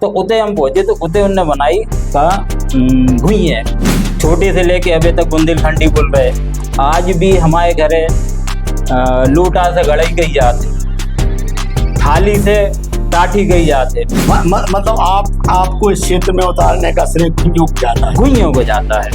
तो उते हम पहुंचे तो उते उनने बनाई का घुई है, छोटे से लेके अभी तक बुंदेलखंडी बोल रहे। आज भी हमारे घरे लूटा से गड़ाई गई जाते, थाली से टाठी गई जाते। मतलब आपको इस क्षेत्र में उतारने का श्रेय घुइयों को जाता है? घुइयों को जाता है।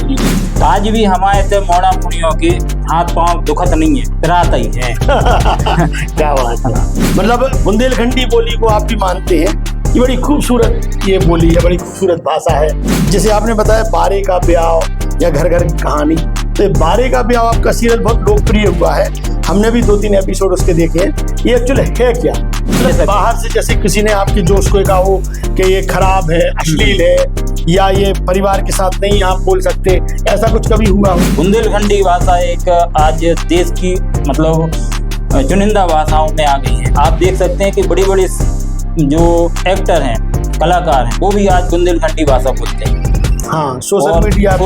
आज भी हमारे से मोड़ा मुड़ियों के हाथ पांव दुखत नहीं है, पिराता ही है। क्या बात है। मतलब बुंदेलखंडी बोली को आप भी मानते हैं? ये बड़ी खूबसूरत ये बोली है, बड़ी खूबसूरत भाषा है। जैसे आपने बताया बारे का ब्याह या घर घर की कहानी, तो बारे का ब्याह आपका सीरियल बहुत लोकप्रिय हुआ है, हमने भी 2-3 एपिसोड उसके देखे हैं। ये एक्चुअली है क्या? मतलब बाहर से जैसे किसी ने आपकी जोश को कहा हो कि ये खराब है, अश्लील है, या ये परिवार के साथ नहीं आप बोल सकते, ऐसा कुछ कभी हुआ हो? बुंदेलखंडी भाषा एक आज देश की मतलब चुनिंदा भाषाओं में आ गई है। आप देख सकते हैं कि बड़ी बड़ी जो एक्टर हैं, कलाकार हैं, वो भी आज बुंदेलखंडी भाषा बोलते हैं। हाँ, सोशल मीडिया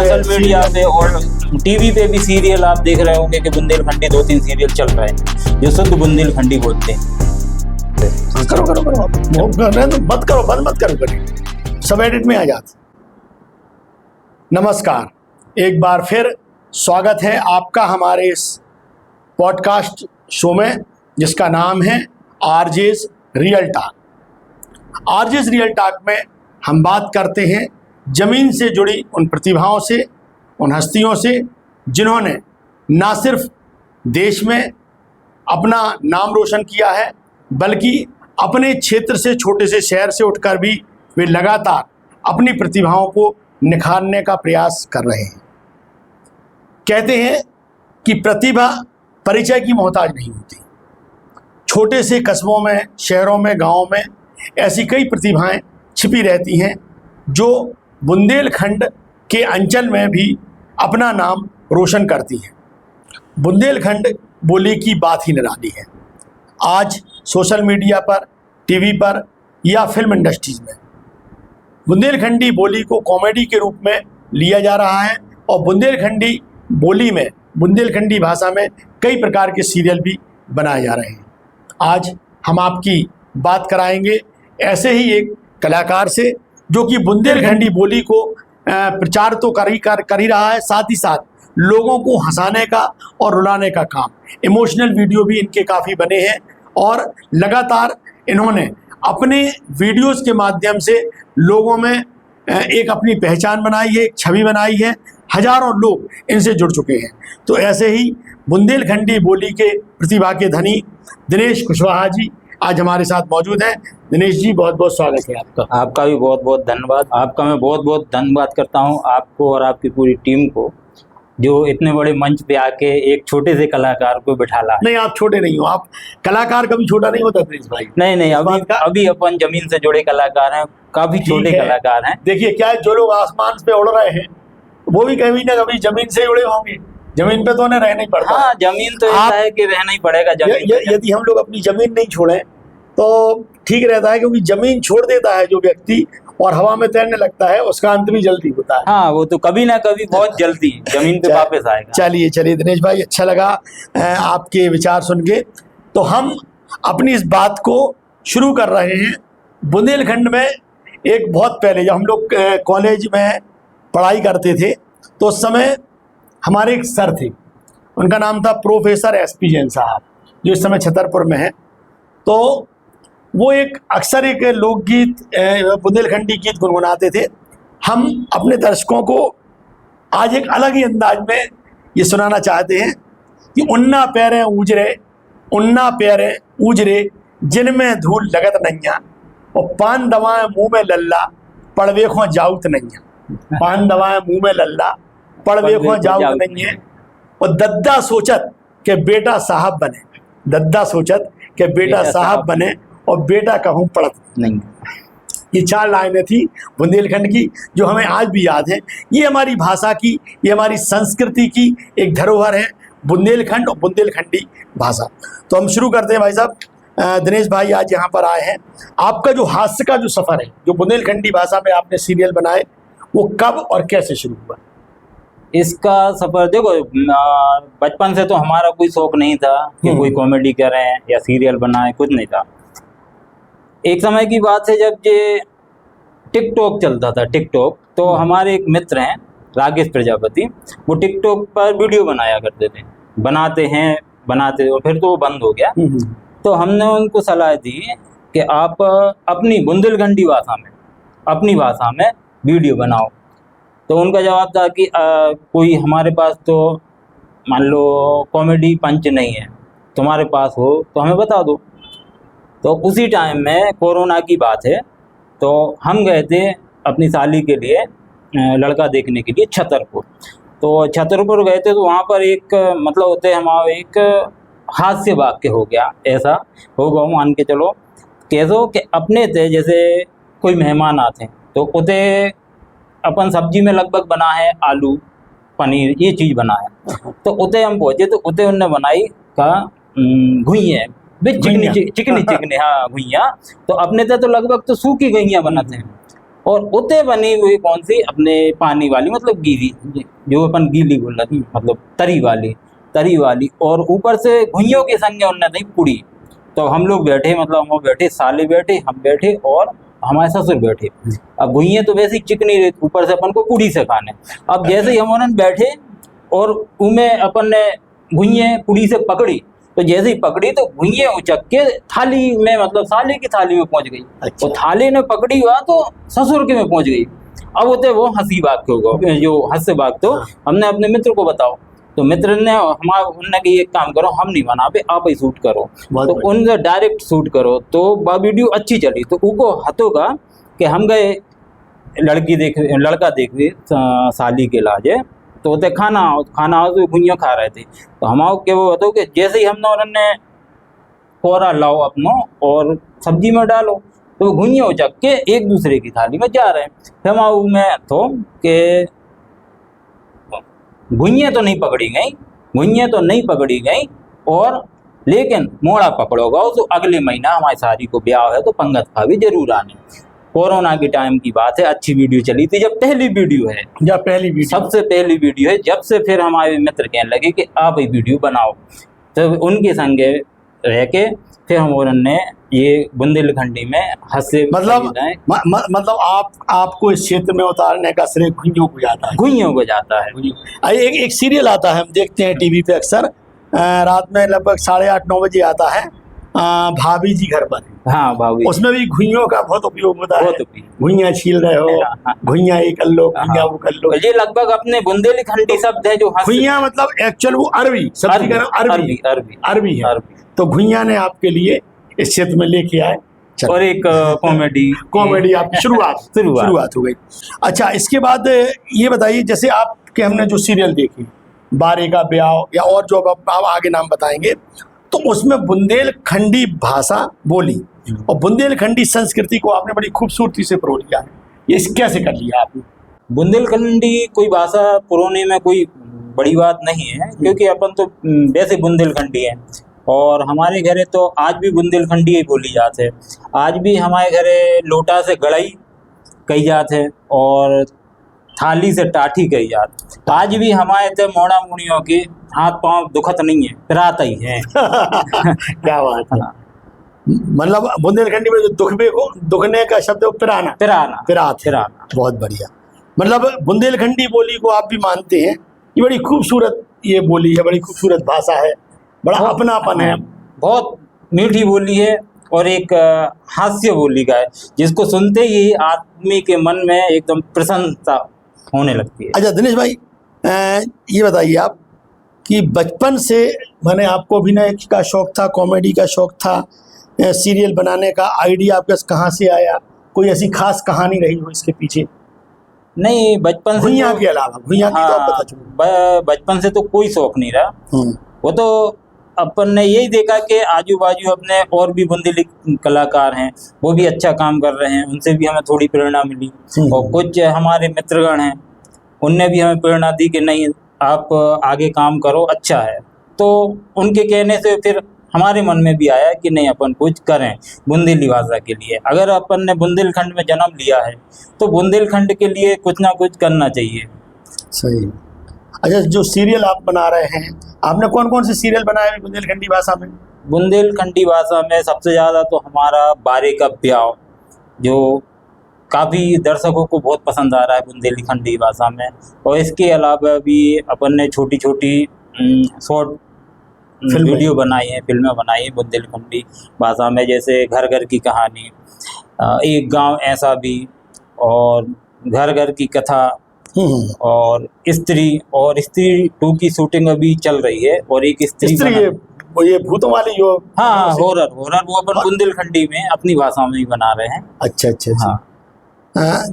पे और टीवी पे भी सीरियल आप देख रहे होंगे कि बुंदेलखंडी 2-3 सीरियल चल रहे हैं जो शुद्ध बुंदेलखंडी बोलते हैं। करो तो मत करो, बंद मत करो, करें सब एडिट में आ जाते। नमस्कार, एक बार फिर स्वागत है आपका हमारे इस पॉडकास्ट शो में जिसका नाम है RJs real talk. RJs real talk में हम बात करते हैं जमीन से जुड़ी उन प्रतिभाओं से, उन हस्तियों से जिन्होंने ना सिर्फ देश में अपना नाम रोशन किया है, बल्कि अपने क्षेत्र से, छोटे से शहर से उठकर भी वे लगातार अपनी प्रतिभाओं को निखारने का प्रयास कर रहे हैं। कहते हैं कि प्रतिभा परिचय की मोहताज नहीं होती। छोटे से कस्बों में, शहरों में, गांवों में ऐसी कई प्रतिभाएं छिपी रहती हैं जो बुंदेलखंड के अंचल में भी अपना नाम रोशन करती हैं। बुंदेलखंड बोली की बात ही निराली है। आज सोशल मीडिया पर, टीवी पर या फिल्म इंडस्ट्रीज में बुंदेलखंडी बोली को कॉमेडी के रूप में लिया जा रहा है और बुंदेलखंडी बोली में, बुंदेलखंडी भाषा में कई प्रकार के सीरियल भी बनाए जा रहे हैं। आज हम आपकी बात कराएंगे ऐसे ही एक कलाकार से जो कि बुंदेलखंडी बोली को प्रचार तो कर ही रहा है, साथ ही साथ लोगों को हंसाने का और रुलाने का काम, इमोशनल वीडियो भी इनके काफ़ी बने हैं और लगातार इन्होंने अपने वीडियोस के माध्यम से लोगों में एक अपनी पहचान बनाई है, एक छवि बनाई है। हजारों लोग इनसे जुड़ चुके हैं। तो ऐसे ही बुंदेलखंडी बोली के प्रतिभा के धनी दिनेश कुशवाहा जी आज हमारे साथ मौजूद हैं। दिनेश जी, बहुत बहुत स्वागत है आपका। आपका भी बहुत बहुत धन्यवाद। आपका मैं बहुत बहुत धन्यवाद करता हूँ, आपको और आपकी पूरी टीम को, जो इतने बड़े मंच पे आके एक छोटे से कलाकार को बिठाला। नहीं, आप छोटे नहीं हो, आप कलाकार कभी छोटा नहीं होता दिनेश भाई। नहीं, अभी अपन जमीन से जुड़े कलाकार हैं, काफी छोटे कलाकार हैं। देखिए क्या है, जो लोग आसमान पे उड़ रहे हैं वो भी कभी ना कभी जमीन से जुड़े होंगे। जमीन पे तो उन्हें रहना ही पड़ता है। हाँ, जमीन तो ऐसा है कि रहना ही पड़ेगा जमीन। यदि हम लोग अपनी जमीन नहीं छोड़ें तो ठीक रहता है, क्योंकि जमीन छोड़ देता है जो व्यक्ति और हवा में तैरने लगता है, उसका अंत भी जल्दी होता है। हाँ, वो तो कभी ना कभी बहुत जल्दी जमीन पे वापस आएगा। चलिए दिनेश भाई, अच्छा लगा आपके विचार सुन के। तो हम अपनी इस बात को शुरू कर रहे हैं। बुंदेलखंड में एक बहुत पहले जब हम लोग कॉलेज में पढ़ाई करते थे तो उस समय हमारे एक सर थे, उनका नाम था प्रोफेसर SP जैन साहब, जो इस समय छतरपुर में है। तो वो अक्सर एक लोकगीत, बुंदेलखंडी गीत गुनगुनाते थे। हम अपने दर्शकों को आज एक अलग ही अंदाज में ये सुनाना चाहते हैं कि उन्ना पैरें ऊजरे, उन्ना पैरें ऊजरे, जिनमें धूल लगत नैया, और पान दवाएं मुँह में लल्ला, पड़वेखों जाऊत नैया। पान दवाएं मुँह में लल्ला, पड़वेखों जाऊत नैया, और दद्दा सोचत के बेटा साहब बने, दद्दा सोचत के बेटा साहब बने, और बेटा कहूँ पड़त नहीं। ये 4 लाइनें थी बुंदेलखंड की जो हमें आज भी याद है। ये हमारी भाषा की, ये हमारी संस्कृति की एक धरोहर है, बुंदेलखंड और बुंदेलखंडी भाषा। तो हम शुरू करते हैं भाई साहब। दिनेश भाई आज यहाँ पर आए हैं। आपका जो हास्य का जो सफ़र है, जो बुंदेलखंडी भाषा में आपने सीरियल बनाए, वो कब और कैसे शुरू हुआ? इसका सफर देखो, बचपन से तो हमारा कोई शौक नहीं था कि कोई कॉमेडी करें या सीरियल बनाए, कुछ नहीं था। एक समय की बात है जब ये टिकटॉक चलता था, टिकटॉक। तो हमारे एक मित्र हैं राकेश प्रजापति, वो टिकटॉक पर वीडियो बनाया करते थे, बनाते और फिर तो वो बंद हो गया। तो हमने उनको सलाह दी कि आप अपनी बुंदेलखंडी भाषा में, अपनी भाषा में वीडियो बनाओ। तो उनका जवाब था कि कोई हमारे पास तो मान लो कॉमेडी पंच नहीं है, तुम्हारे पास हो तो हमें बता दो। तो उसी टाइम में कोरोना की बात है, तो हम गए थे अपनी साली के लिए लड़का देखने के लिए छतरपुर। तो छतरपुर गए थे, तो वहाँ पर एक मतलब होते हमारा एक हास्य वाक्य हो गया, ऐसा होगा मान के चलो कैसो कि अपने थे जैसे कोई मेहमान आते हैं तो उते अपन सब्जी में लगभग बना है आलू पनीर ये चीज़ बना है। तो उते हम पहुँचे तो उते उनने बनाई का घुइयाँ, चिकनी चिकनी हाँ घुइयाँ। तो अपने थे तो लगभग तो सूखी घुइयाँ बनाते हैं, और उते बनी हुई कौन सी अपने पानी वाली मतलब गीली, जो अपन गीली बोल रहे थे मतलब तरी वाली, और ऊपर से घुइयों के संग उनने दी पुड़ी। तो हम लोग बैठे, मतलब हम बैठे, साले बैठे, हम बैठे और हमारे ससुर बैठे। अब घुइयाँ तो वैसे ही चिकनी रहती, ऊपर से अपन को पुड़ी से खाने। अब जैसे ही हम उन्होंने बैठे और उनमें अपन ने घुइयाँ पुड़ी से पकड़ी, तो जैसे ही पकड़ी तो घुइयाँ उचक के थाली में, मतलब साले की थाली में पहुंच गई। अच्छा। तो थाली ने पकड़ी हुआ तो ससुर के में पहुंच गई। अब होते वो हंसी बात होगा, जो हंस बात। तो हमने अपने मित्र को बताओ, तो मित्र ने उनने कि एक काम करो, हम नहीं बना पे आप ही शूट करो। तो उनसे डायरेक्ट शूट करो, तो वह वीडियो अच्छी चली। तो उनको हथों का कि हम गए लड़का देखे साली के लाजे, तो होते खाना हाउस में घुइयाँ खा रहे थे। तो हम के वो बताओ कि जैसे ही हमने उन्होंने कोरा लाओ अपनो और सब्जी में डालो, तो घुइयाँ उचक के एक दूसरे की थाली में जा रहे हैं। फिर हम में तो कि घुइयाँ तो नहीं पकड़ी गई, और लेकिन मोड़ा पकड़ोगा तो अगले महीना हमारी सारी को ब्याह है तो पंगत खा भी जरूर आने। कोरोना की टाइम की बात है, अच्छी वीडियो चली थी, जब पहली वीडियो है, सबसे पहली वीडियो है। जब से फिर हमारे मित्र कहने लगे कि आप ही वीडियो बनाओ, तो उनके संगे रह के फिर हम उन्होंने ये बुंदेलखंडी में हंसे मतलब आपको इस क्षेत्र में उतारने का श्रेय घुइयों को जाता है। एक सीरियल आता है, हम देखते हैं टीवी पे अक्सर, रात में लगभग 8:30-9 बजे आता है, भाभी जी घर पर। हाँ भाभी, उसमें भी घुइयों का बहुत उपयोग होता है। घुइयाँ छील रहे हो, घुइयाँ ये कर लो, घुइयाँ वो कर लो। ये लगभग अपने बुंदेलखंडी शब्द है जो घुइयाँ मतलब एक्चुअल वो अरबी सब्जी का नाम अरबी है। तो घुइयाँ ने आपके लिए इस क्षेत्र में लेके आए, और एक कॉमेडी आपकी शुरुआत हो गई। अच्छा, इसके बाद ये बताइए, जैसे आपके हमने जो सीरियल देखे बारे का ब्याह या और जो आप आगे नाम बताएंगे, तो उसमें बुंदेलखंडी भाषा बोली और बुंदेलखंडी संस्कृति को आपने बड़ी खूबसूरती से परो लिया है। ये कैसे कर लिया आपने? बुंदेलखंडी कोई भाषा पुरोने में कोई बड़ी बात नहीं है, क्योंकि अपन तो वैसे बुंदेलखंडी है, और हमारे घरे तो आज भी बुंदेलखंडी ही बोली जाते है। आज भी हमारे घरे लोटा से गड़ई कही जाते है और थाली से टाठी कही जाती। आज भी हमारे थे मोड़ा मुड़ियों के हाथ पांव दुखत नहीं है, पिराता ही है। क्या बात है। मतलब बुंदेलखंडी में जो दुखने का शब्द है पिराना। बहुत बढ़िया। मतलब बुंदेलखंडी बोली को आप भी मानते हैं, ये बड़ी खूबसूरत ये बोली है, बड़ी खूबसूरत भाषा है, बड़ा अपनापन है, बहुत मीठी बोली है, और एक हास्य बोली का है, जिसको सुनते ही आदमी के मन में एकदम प्रसन्नता होने लगती है। अच्छा दिनेश भाई, ये बताइए आप कि बचपन से मैंने आपको अभिनय का शौक था, कॉमेडी का शौक था, सीरियल बनाने का आइडिया आपके पास कहाँ से आया? कोई ऐसी खास कहानी रही हो इसके पीछे? नहीं, बचपन से के अलावा बचपन से तो कोई शौक नहीं रहा। वो तो अपन ने यही देखा कि आजू बाजू अपने और भी बुंदेली कलाकार हैं, वो भी अच्छा काम कर रहे हैं, उनसे भी हमें थोड़ी प्रेरणा मिली। और कुछ हमारे मित्रगण हैं, उनने भी हमें प्रेरणा दी कि नहीं आप आगे काम करो, अच्छा है। तो उनके कहने से फिर हमारे मन में भी आया कि नहीं अपन कुछ करें बुंदेली भाषा के लिए। अगर अपन ने बुंदेलखंड में जन्म लिया है तो बुंदेलखंड के लिए कुछ ना कुछ करना चाहिए। सही। अच्छा, जो सीरियल आप बना रहे हैं, आपने कौन कौन से सीरियल बनाए हैं बुंदेलखंडी भाषा में? बुंदेलखंडी भाषा में सबसे ज़्यादा तो हमारा बारे का ब्याह, जो काफ़ी दर्शकों को बहुत पसंद आ रहा है बुंदेलखंडी भाषा में। और इसके अलावा भी अपन ने छोटी छोटी शॉर्ट वीडियो बनाई है, फिल्में बनाई है बुंदेलखंडी भाषा में, जैसे घर घर की कहानी, एक गांव ऐसा भी, और घर घर की कथा, और स्त्री 2 की शूटिंग अभी चल रही है। और एक स्त्री ये भूतों वाली जो हाँ हॉरर वो अपन बुंदेलखंडी में अपनी भाषा में ही बना रहे हैं। अच्छा अच्छा हाँ।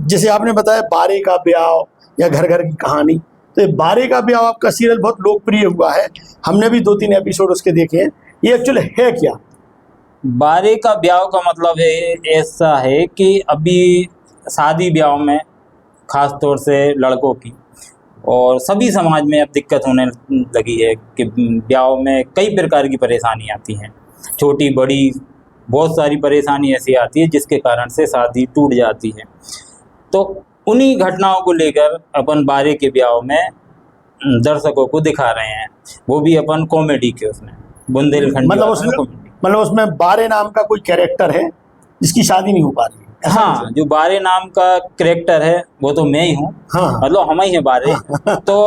जैसे आपने बताया बारे का ब्याह या घर घर की कहानी, तो ये बारे का ब्याह आपका सीरियल बहुत लोकप्रिय हुआ है, हमने भी 2-3 एपिसोड उसके देखे हैं। ये एक्चुअली है क्या? बारे का ब्याह का मतलब है ऐसा है कि अभी शादी ब्याह में खास तौर से लड़कों की और सभी समाज में अब दिक्कत होने लगी है कि ब्याह में कई प्रकार की परेशानी आती हैं, छोटी बड़ी बहुत सारी परेशानी ऐसी आती है जिसके कारण से शादी टूट जाती है। तो उन्हीं घटनाओं को लेकर अपन बारे के ब्याह में दर्शकों को दिखा रहे हैं, वो भी अपन कॉमेडी के उसमें बुंदेलखंडी मतलब उसमें बारे नाम का कोई कैरेक्टर है जिसकी शादी नहीं हो पा रही है? हाँ, जो बारे नाम का कैरेक्टर है वो तो मैं ही हूँ। हाँ। मतलब हम ही है बारे। हाँ। तो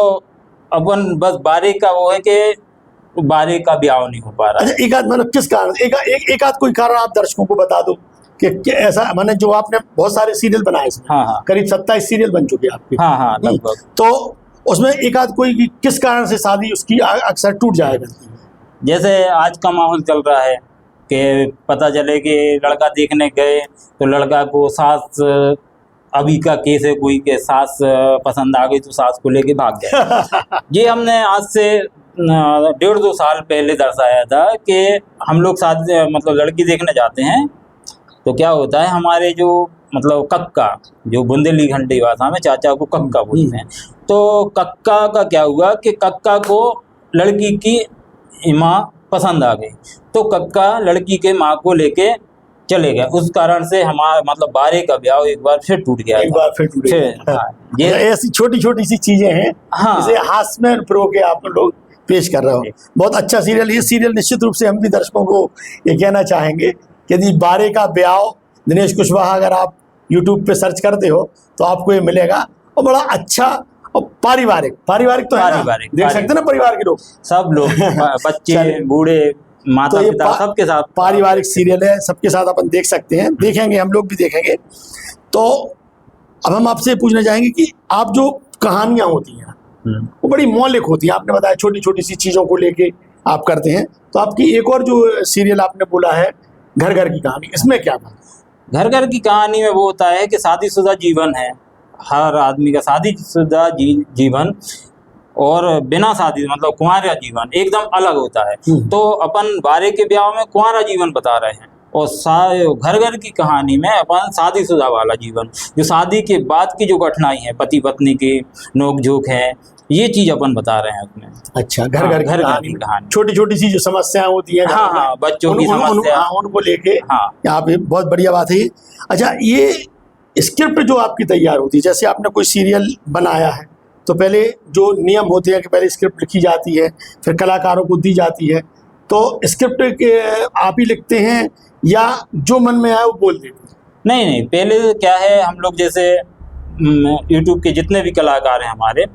अपन बस बारे का वो है कि बारे का ब्याह नहीं हो पा रहा। अच्छा, एक आध मतलब किस कारण, एक आध कोई कारण आप दर्शकों को बता दो कि ऐसा, माने जो आपने बहुत सारे सीरियल बनाए इसमें। हाँ। करीब 27 सीरियल बन चुके आपके। हाँ लगभग। तो उसमें एक आध कोई किस कारण से शादी उसकी अक्सर टूट जाएगा? जैसे आज का माहौल चल रहा है कि पता चले कि लड़का देखने गए तो लड़का को सास, अभी का केस है कोई के सास पसंद आ गई तो सास को लेके भाग गए। ये हमने आज से 1.5-2 साल पहले दर्शाया था कि हम लोग साथ मतलब लड़की देखने जाते हैं तो क्या होता है, हमारे जो मतलब कक्का, जो बुंदेलखंडी भाषा में चाचा को कक्का बोलते हैं, तो कक्का का क्या हुआ कि कक्का को लड़की की माँ पसंद आ गई तो कक्का लड़की के माँ को लेके चले गए। उस कारण से हमारा मतलब बारे का ब्याह एक बार फिर टूट गया। एक बार फिर टूट गया। हाँ, ये ऐसी छोटी छोटी सी चीजें हैं। हाँ, इसे हास्य में प्रो के आप लोग पेश कर रहे हो। बहुत अच्छा सीरियल। ये सीरियल निश्चित रूप से हम भी दर्शकों को ये कहना चाहेंगे कि यदि बारे का ब्याह दिनेश कुशवाहा अगर आप यूट्यूब पे सर्च करते हो तो आपको ये मिलेगा, और बड़ा अच्छा और पारिवारिक तो है ना, देख सकते हैं ना परिवार के लोग, सब लोग बच्चे बूढ़े माता पिता सबके साथ पारिवारिक सीरियल है, सबके साथ अपन देख सकते हैं, देखेंगे, हम लोग भी देखेंगे। तो अब हम आपसे पूछना चाहेंगे कि आप जो कहानियां होती हैं वो बड़ी मौलिक होती हैं, आपने बताया छोटी छोटी सी चीज़ों को लेके आप करते हैं। तो आपकी एक और जो सीरियल आपने बोला है घर घर की कहानी, इसमें क्या था? घर घर की कहानी में वो होता है कि शादीशुदा जीवन है, हर आदमी का शादीशुदा जीवन और बिना शादी मतलब कुंवारा जीवन एकदम अलग होता है। तो अपन बारे के ब्याह में कुंवारा जीवन बता रहे हैं, और घर घर की कहानी में अपन शादीशुदा वाला जीवन, जो शादी के बाद की जो कठिनाई है, पति पत्नी की नोक झोंक है, ये चीज अपन बता रहे हैं उसमें। अच्छा, घर घर की कहानी, छोटी छोटी सी जो समस्याएं होती है, हाँ, बच्चों की समस्या, उनको लेके, हाँ, यहाँ पे बहुत बढ़िया बात है। अच्छा, ये स्क्रिप्ट जो आपकी तैयार होती है, जैसे आपने कोई सीरियल बनाया है तो पहले जो नियम होते हैं कि पहले स्क्रिप्ट लिखी जाती है, फिर कलाकारों को दी जाती है, तो स्क्रिप्ट के आप ही लिखते हैं या जो मन में आए वो बोल देते हैं? नहीं, पहले क्या है, हम लोग जैसे यूट्यूब के जितने भी कलाकार हैं हमारे,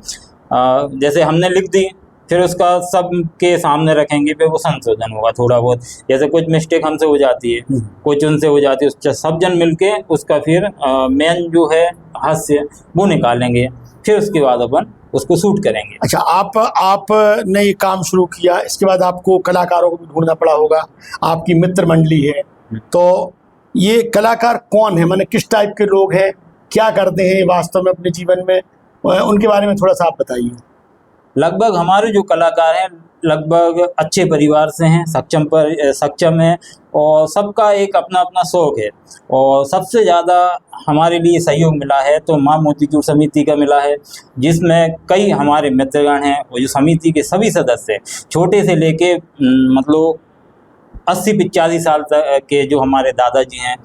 जैसे हमने लिख दी, फिर उसका सबके सामने रखेंगे, फिर वो संशोधन होगा थोड़ा बहुत, जैसे कुछ मिस्टेक हमसे हो जाती है, कुछ उनसे हो जाती है, सब जन मिलके उसका फिर मेन जो है हास्य वो निकालेंगे, फिर उसके बाद अपन उसको शूट करेंगे। अच्छा, आपने ये काम शुरू किया, इसके बाद आपको कलाकारों को भी ढूंढना पड़ा होगा, आपकी मित्र मंडली है, तो ये कलाकार कौन है, माने किस टाइप के लोग हैं, क्या करते हैं वास्तव में अपने जीवन में, उनके बारे में थोड़ा सा आप बताइए। लगभग हमारे जो कलाकार हैं लगभग अच्छे परिवार से हैं, सक्षम है, और सबका एक अपना अपना शौक है, और सबसे ज़्यादा हमारे लिए सहयोग मिला है तो माँ मोतीचूर समिति का मिला है, जिसमें कई हमारे मित्रगण हैं, और जो समिति के सभी सदस्य छोटे से लेके मतलब 80-85 साल तक के जो हमारे दादाजी हैं,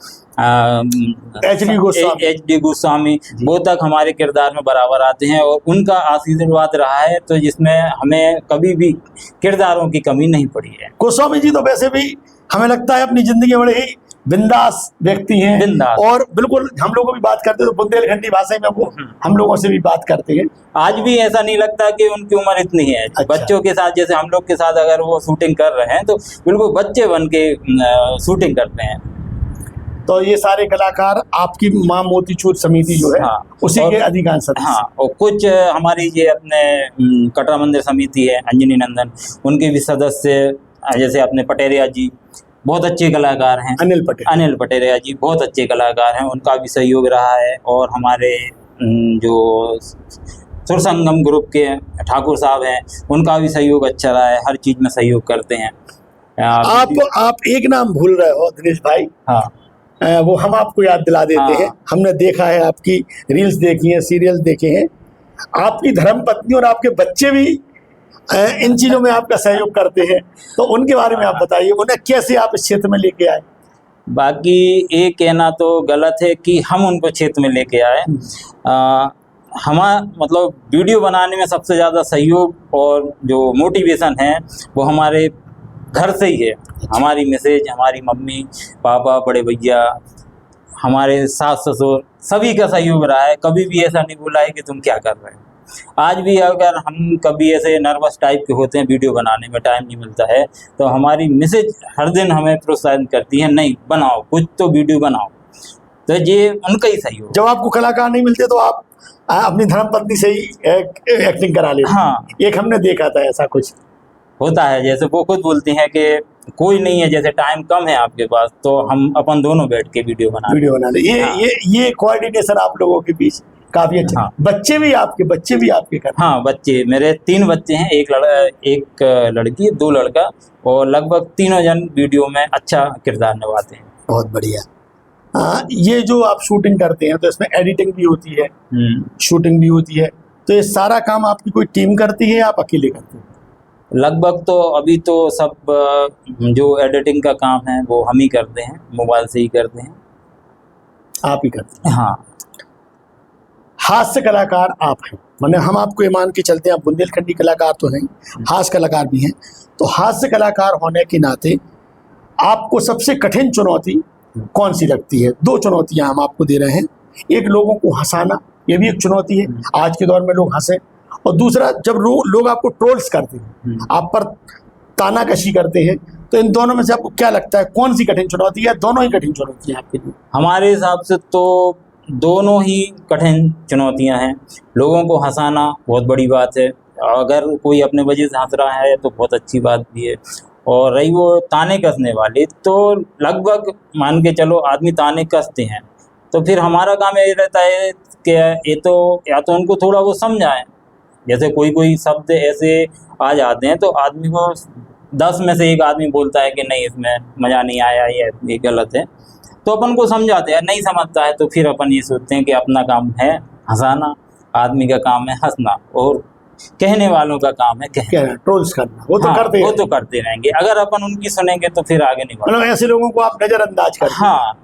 एच.डी. गोस्वामी, वो तक हमारे किरदार में बराबर आते हैं, और उनका आशीर्वाद रहा है, तो जिसमें हमें कभी भी किरदारों की कमी नहीं पड़ी है। गोस्वामी जी तो वैसे भी हमें लगता है अपनी जिंदगी में बड़े ही बिंदास व्यक्ति हैं बिंदास। और बिल्कुल हम लोगों भी बात करते हैं तो बुंदेलखंडी भाषा में वो हम लोगों से भी बात करते हैं। आज भी ऐसा नहीं लगता कि उनकी उम्र इतनी है। अच्छा। बच्चों के साथ, जैसे हम लोग के साथ अगर वो शूटिंग कर रहे हैं तो बिल्कुल बच्चे बन के शूटिंग करते हैं। तो ये सारे कलाकार आपकी माँ मोतीचूर समिति जो है हाँ, उसी और- के अधिकांश सदस्य। हाँ, और कुछ हमारी ये अपने कटरा मंदिर समिति है, अंजनी नंदन, उनके भी सदस्य, जैसे अपने पटेरिया जी बहुत अच्छे कलाकार हैं। अनिल पटेल। अनिल पटेरिया जी बहुत अच्छे कलाकार हैं, उनका भी सहयोग रहा है। और हमारे जो सुर संगम ग्रुप के ठाकुर साहब हैं, उनका भी सहयोग अच्छा रहा है, हर चीज़ में सहयोग करते हैं। आप एक नाम भूल रहे हो दिनेश भाई। हाँ, वो हम आपको याद दिला देते हाँ। हैं। हमने देखा है, आपकी रील्स देखी है, सीरियल देखे हैं। आपकी धर्मपत्नी और आपके बच्चे भी इन चीजों में आपका सहयोग करते हैं, तो उनके बारे में आप बताइए, उन्हें कैसे आप इस क्षेत्र में लेके आए। बाकी ये कहना तो गलत है कि हम उनको क्षेत्र में लेके आए। मतलब वीडियो बनाने में सबसे ज़्यादा सहयोग और जो मोटिवेशन है वो हमारे घर से ही है। हमारी मिसेज, हमारी मम्मी पापा, बड़े भैया, हमारे सास ससुर, सभी का सहयोग रहा है। कभी भी ऐसा नहीं बोला है कि तुम क्या कर रहे हो। आज भी अगर हम कभी ऐसे नर्वस टाइप के होते हैं, वीडियो बनाने में टाइम नहीं मिलता है, तो हमारी मिसेज हर दिन हमें प्रोत्साहित करती है, नहीं बनाओ, कुछ तो वीडियो बनाओ। तो ये उनका ही सहयोग। जब आपको कलाकार नहीं मिलते तो आप अपनी धर्मपत्नी से ही एक्टिंग करा लेते। हाँ, एक हमने देखा था ऐसा कुछ होता है। जैसे वो खुद बोलती हैं कि कोई नहीं है, जैसे टाइम कम है आपके पास, तो हम अपन दोनों बैठ के वीडियो बना ले। हाँ। ये कोऑर्डिनेशन आप लोगों के बीच काफी अच्छा। हाँ। बच्चे भी आपके कर। हाँ, बच्चे मेरे 3 बच्चे हैं, एक लड़की, 2 लड़का, और लगभग तीनों जन वीडियो में अच्छा किरदार निभाते हैं। बहुत बढ़िया। ये जो आप शूटिंग करते हैं तो इसमें एडिटिंग भी होती है, शूटिंग भी होती है, तो ये सारा काम आपकी कोई टीम करती है, आप अकेले करते हैं? लगभग तो अभी तो सब जो एडिटिंग का काम है वो हम ही करते हैं, मोबाइल से ही करते हैं। आप ही करते हैं? हाँ। हास्य कलाकार आप हैं, मतलब हम आपको ये मान के चलते हैं, आप बुंदेलखंडी कलाकार तो हैं, हास्य कलाकार भी हैं। तो हास्य कलाकार होने के नाते आपको सबसे कठिन चुनौती कौन सी लगती है? 2 चुनौतियां हम आपको दे रहे हैं। एक, लोगों को हंसाना, ये भी एक चुनौती है, आज के दौर में लोग हंसे। और दूसरा, जब लोग आपको ट्रोल्स करते हैं, आप पर तानाकशी करते हैं, तो इन दोनों में से आपको क्या लगता है, कौन सी कठिन चुनौती है? दोनों ही कठिन चुनौती है आपके लिए? हमारे हिसाब से तो दोनों ही कठिन चुनौतियां हैं। लोगों को हंसाना बहुत बड़ी बात है, अगर कोई अपने वजह से हंस रहा है तो बहुत अच्छी बात भी है। और रही वो ताने कसने वाली, तो लगभग मान के चलो आदमी ताने कसते हैं, तो फिर हमारा काम ये रहता है कि ये तो या तो उनको थोड़ा वो समझाएं। जैसे कोई शब्द ऐसे आ जाते हैं तो आदमी को 10 में से 1 आदमी बोलता है कि नहीं, इसमें मज़ा नहीं आया, ये गलत है, तो अपन को समझाते हैं। नहीं समझता है तो फिर अपन ये सोचते हैं कि अपना काम है हंसाना, आदमी का काम है हंसना, और कहने वालों का काम है कहना, ट्रोल्स करना। वो तो हाँ, करते हैं, वो तो करते रहेंगे। अगर अपन उनकी सुनेंगे तो फिर आगे नहीं बढ़ेंगे। मतलब ऐसे लोगों को आप नजरअंदाज करते हैं? हाँ,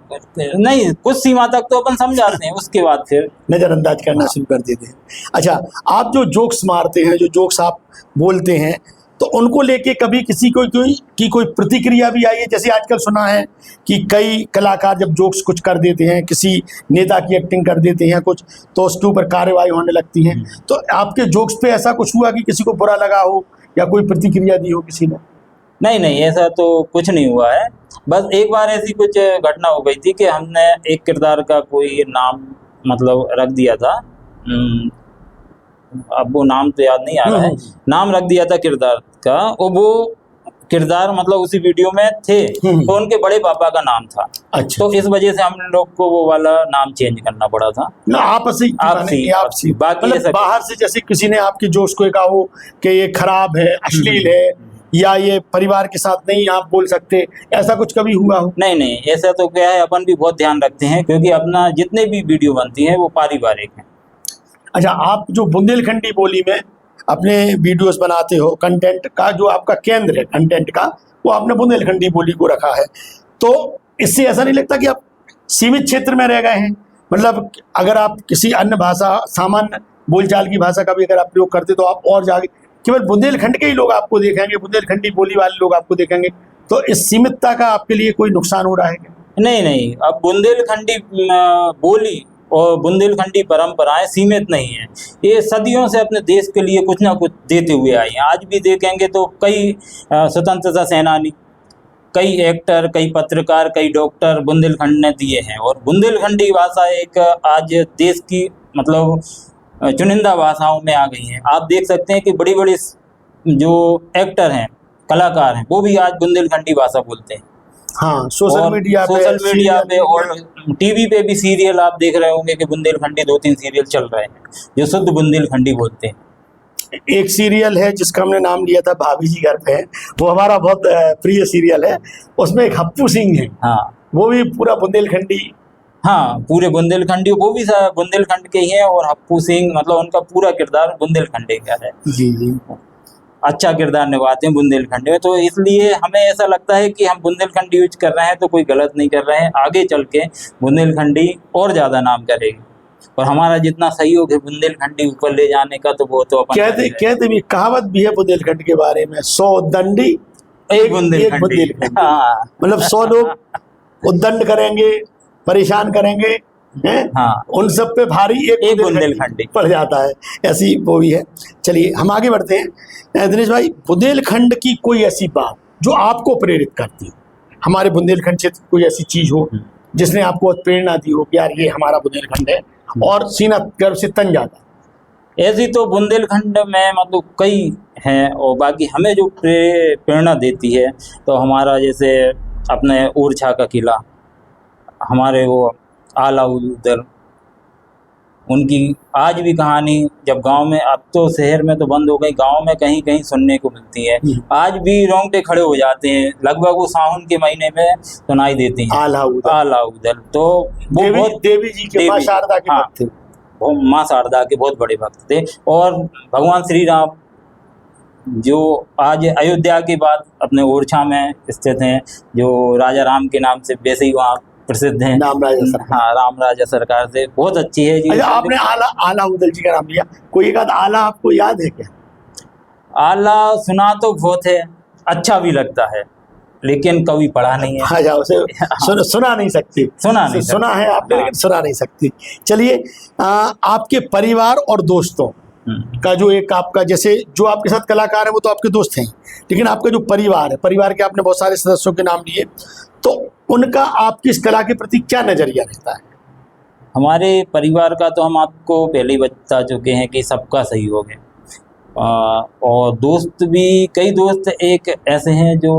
नहीं, कुछ सीमा तक तो अपन समझाते हैं, उसके बाद फिर नजरअंदाज करना शुरू कर देते हैं। अच्छा, आप जो जोक्स मारते हैं, जो जोक्स आप बोलते हैं, तो उनको लेके कभी किसी कोई प्रतिक्रिया भी आई है? जैसे आजकल सुना है कि कई कलाकार जब जोक्स कुछ कर देते हैं, किसी नेता की एक्टिंग कर देते हैं कुछ, तो उसके ऊपर कार्रवाई होने लगती है। तो आपके जोक्स पे ऐसा कुछ हुआ कि किसी को बुरा लगा हो या कोई प्रतिक्रिया दी हो किसी ने? नहीं, ऐसा तो कुछ नहीं हुआ है। बस एक बार ऐसी कुछ घटना हो गई थी कि हमने एक किरदार का कोई नाम मतलब रख दिया था, अब वो नाम तो याद नहीं आ रहा है, नाम रख दिया था किरदार का, और वो किरदार मतलब उसी वीडियो में थे, तो उनके बड़े पापा का नाम था। अच्छा। तो इस वजह से हम लोग को वो वाला नाम चेंज करना पड़ा था। ना आपसी बाकी मतलब बाहर से जैसे किसी ने आपके जोश को कहा हो कि ये खराब है, अश्लील है, या ये परिवार के साथ नहीं आप बोल सकते, ऐसा कुछ कभी हुआ हो? नहीं, ऐसा तो क्या है, अपन भी बहुत ध्यान रखते हैं, क्योंकि अपना जितने भी वीडियो बनती हैं वो पारिवारिक हैं। अच्छा, आप जो बुंदेलखंडी बोली में अपने वीडियोस बनाते हो, कंटेंट का जो आपका केंद्र है कंटेंट का, वो आपने बुंदेलखंडी बोली को रखा है, तो इससे ऐसा नहीं लगता कि आप सीमित क्षेत्र में रह गए हैं? मतलब अगर आप किसी अन्य भाषा, सामान्य बोलचाल की भाषा का भी अगर आप प्रयोग करते, तो आप और जाके केवल बुंदेलखंड के ही लोग आपको देखेंगे, बुंदेलखंडी बोली वाले लोग आपको देखेंगे, तो इस सीमितता का आपके लिए कोई नुकसान हो रहा है क्या? नहीं नहीं, अब बुंदेलखंडी बोली और बुंदेलखंडी परंपराएं सीमित नहीं है, ये सदियों से अपने देश के लिए कुछ ना कुछ देते हुए आई हैं। आज भी देखेंगे तो कई स्वतंत्रता सेनानी, कई एक्टर, कई पत्रकार, कई डॉक्टर बुंदेलखंड ने दिए हैं। और बुंदेलखंडी भाषा एक आज देश की मतलब चुनिंदा भाषाओं में आ गई है। आप देख सकते हैं कि बड़ी बड़ी जो एक्टर हैं, कलाकार हैं, वो भी आज बुंदेलखंडी भाषा बोलते हैं। हाँ, सोशल मीडिया पे और टीवी पे भी सीरियल आप देख रहे होंगे कि बुंदेलखंडी 2-3 सीरियल चल रहे हैं जो शुद्ध बुंदेलखंडी बोलते हैं। एक सीरियल है जिसका हमने नाम लिया था भाभी जी घर पे है, वो हमारा बहुत प्रिय सीरियल है। उसमें एक हप्पू सिंह है, हाँ, वो भी पूरा बुंदेलखंडी, हाँ, पूरे बुंदेलखंडी, वो भी बुंदेलखंड के ही हैं। और हप्पू सिंह मतलब उनका पूरा किरदार बुंदेलखंडी का है। जी जी, अच्छा किरदार निभाते हैं बुंदेलखंडी में। तो इसलिए हमें ऐसा लगता है कि हम बुंदेलखंडी यूज कर रहे हैं तो कोई गलत नहीं कर रहे हैं। आगे चल के बुंदेलखंडी और ज़्यादा नाम करेगी और हमारा जितना सहयोग है बुंदेलखंडी ऊपर ले जाने का, तो वो तो अपन कहते भी, कहावत भी है बुंदेलखंड के बारे में, 100 दंडी एक बुंदेलखंडी। हाँ, मतलब 100 लोग उद्दंड करेंगे, परेशान करेंगे, हाँ, उन सब पे भारी एक बुंदेलखंडी पड़ जाता है, ऐसी वो भी है। चलिए हम आगे बढ़ते हैं। दिनेश भाई, बुंदेलखंड की कोई ऐसी बात जो आपको प्रेरित करती, हमारे बुंदेलखंड क्षेत्र कोई ऐसी चीज हो जिसने आपको प्रेरणा दी हो कि यार ये हमारा बुंदेलखंड है, और सीना गर्व से तन जाता? ऐसी तो बुंदेलखंड में मतलब कई हैं, और बाकी हमें जो प्रेरणा देती है तो हमारा जैसे अपने ओरछा का किला, हमारे वो अलाउद्दीन, उनकी आज भी कहानी जब गांव में, अब तो शहर में तो बंद हो गई, गांव में कहीं कहीं सुनने को मिलती है। आज भी रोंगटे खड़े हो जाते हैं, लगभग वो सावन के महीने में सुनाई देती हैं। अलाउद्दीन तो वो बहुत देवी जी के, मां शारदा के भक्त थे, वो मां शारदा के बहुत बड़े भक्त थे। और भगवान श्री राम जो आज अयोध्या के बाद अपने ओरछा में स्थित हैं, जो राजा राम के नाम से वैसे ही वहाँ प्रसिद्ध हैं, राम राजा सरकार से बहुत अच्छी है जी। अच्छा, आपने अलाउद्दीन जी का नाम लिया, कोई एक आला आपको याद है क्या? आला सुना तो बहुत है, अच्छा भी लगता है, लेकिन कभी पढ़ा नहीं है। हाँ, उसे सुना नहीं सकती, सुना है आपने, लेकिन सुना नहीं सकती। चलिए, आपके परिवार और दोस्तों का जो एक आपका, जैसे जो आपके साथ कलाकार है वो तो आपके दोस्त हैं, लेकिन आपका जो परिवार है, परिवार के आपने बहुत सारे सदस्यों के नाम लिए, तो उनका आपकी इस कला के प्रति क्या नजरिया रहता है? हमारे परिवार का तो हम आपको पहले ही बता चुके हैं कि सबका सहयोग है। और दोस्त भी, कई दोस्त एक ऐसे हैं जो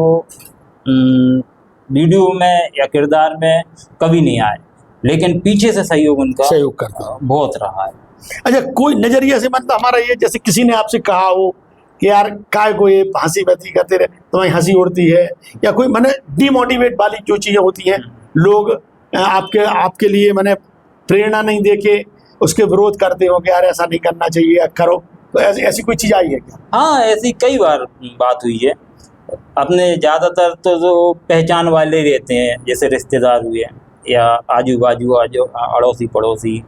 वीडियो में या किरदार में कभी नहीं आए, लेकिन पीछे से सहयोग उनका सहयोग करता बहुत रहा है। अच्छा, कोई नजरिया से मतलब हमारा ये, जैसे किसी ने आपसे कहा हो कि यार काय को ये हंसी बती करते रहे, तुम्हारी हंसी उड़ती है, या कोई मैंने डिमोटिवेट वाली जो चीज़ें होती हैं, लोग आपके लिए मैंने प्रेरणा नहीं देके उसके विरोध करते हो कि यार ऐसा नहीं करना चाहिए, करो, तो ऐसी कोई चीज़ आई है क्या? हाँ, ऐसी कई बार बात हुई है। अपने ज़्यादातर तो जो पहचान वाले रहते हैं, जैसे रिश्तेदार हुए या आजू बाजू अड़ोसी पड़ोसी,